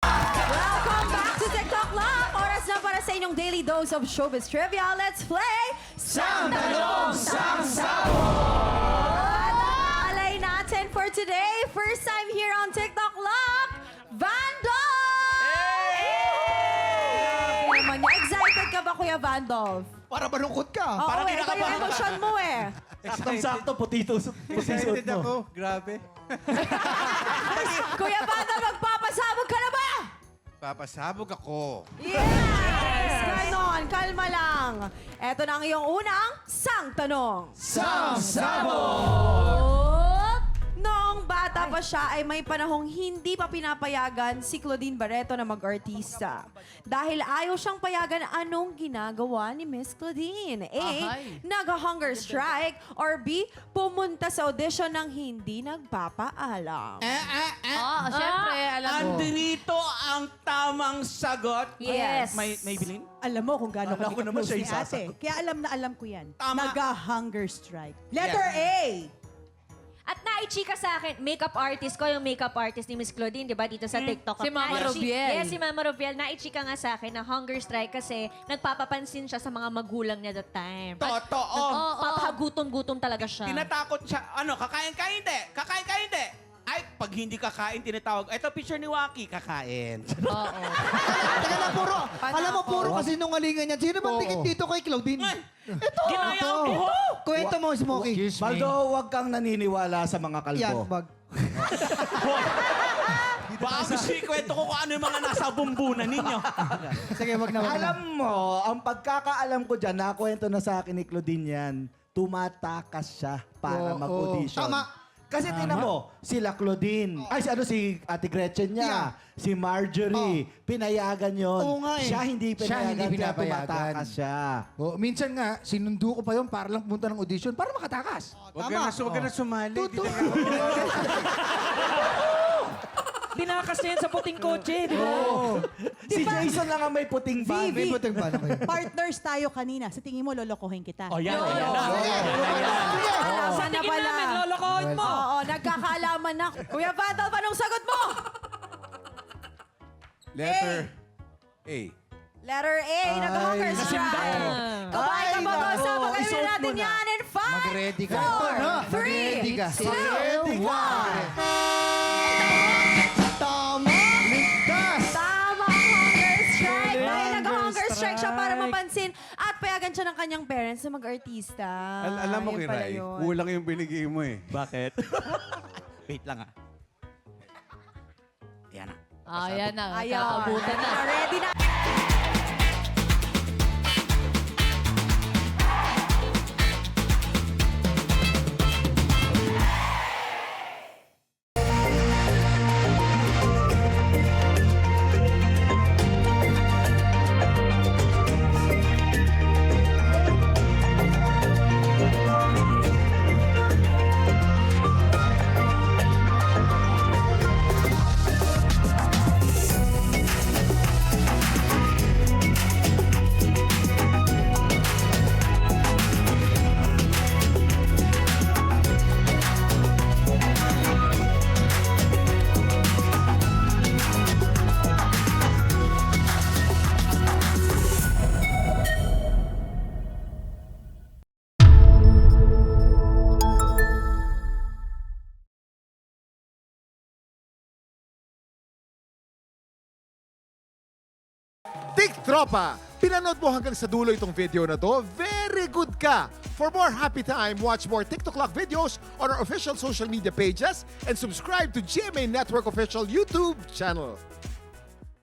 Welcome back to TikTok Lock! Oras na para sa inyong daily dose of showbiz trivia. Let's play Sang Tanong, Sang Sabog! Alay natin for today. First time here on TikTok Lock, Vandolph! Hey! Naman niya. Excited ka ba, Kuya Vandolph? Para malungkot ka. Oo, Parang iba yung emosyon mo eh. Saktong-sakto, puti-suit Excited mo. ako. Grabe. Kuya Vandolph, magpapasabog ka na ba? Papasabog ako. Yes! Ganon, kalma lang. Eto na ang iyong unang sang tanong. Sang Noong bata pa siya ay may panahong hindi pa pinapayagan si Claudine Barreto na mag-artista. Dahil ayaw siyang payagan, anong ginagawa ni Miss Claudine? A. Nag-hunger strike. Or B. Pumunta sa audition ng hindi nagpapaalam. Siyempre, alam mo. Andito ang tamang sagot. Yes. May bilin? Alam mo kung gaano Alam ko ka naman close siya ni ate. isasagot. Kaya alam ko yan. Tama. Nag-hunger strike. Letter A. At naichika sa akin, makeup artist ko, yung makeup artist ni Miss Claudine, di ba, dito sa TikTok. Si Mama Naichi- Robiel. Yes, si Mama Robiel. Naichika nga sa akin na hunger strike kasi nagpapapansin siya sa mga magulang niya that time. Totoo. Papagutom-gutom talaga siya. Tinatakot siya. Ano, kakain ka hindi? Kakain ka hindi? Ay, pag hindi kakain, tinatawag. Ito, picture ni Waki, kakain. Oo. Teka na, puro. Alam mo, puro kasi nungalingan yan. Sino bang dikit dito kay Claudine? Ito! Ginaya ko! Kwento mo, Smokey. Baldo, huwag kang naniniwala sa mga kalbo. Yan, bag. Baka gusto ikwento ko kung ano yung mga nasa bumbunan ninyo. Sige, wag na, wag na. Alam mo, ang pagkakaalam ko dyan, nakwento na sa akin ni Claudine yan, tumatakas siya para Oo, mag-audition. tama. Kasi tingnan mo, sila Claudine, ay si Ate Gretchen niya, si Marjorie, pinayagan yon. Oo nga eh. Siya hindi Siya pinayagan, hindi pinapayagan. tumatakas siya. Minsan nga, sinundo ko pa yun para lang pumunta ng audition para makatakas. Wag ka na sumali. Dinakas niya yan sa puting kotse, di ba? Si Jason lang ang may puting bag. May putang ba na kayo? Partners tayo kanina. Sa tingin mo, lolokohin kita. O, yan, yan na. Nasa na Tingin pala? namin, lolokohin mo. Oo, nagkakaalaman na. Kuya Vandolph, anong sagot mo? Letter A. Letter A, nag-hunger strike. Kapag ka ba ba? nako, Sabagay isuot mo natin na. yan in 5, Mag-ready ka. 4, 3, Mag-ready ka. 2, 1. Tama! Ligtas! Tama ang hunger strike. Dahil nag-hunger strike siya para mapansin at payagan siya ng kanyang parents na mag-artista. Alam mo, Yun pala Kiray, yun. kulang yung binigay mo eh. Bakit? Wait lang ah. Yan na. Ayan na, Ayaw. kakabutan na. Ready na. TikTropa! Pinanood mo hanggang sa dulo itong video na to? Very good ka! For more happy time, watch more TikTok Lock videos on our official social media pages and subscribe to GMA Network official YouTube channel.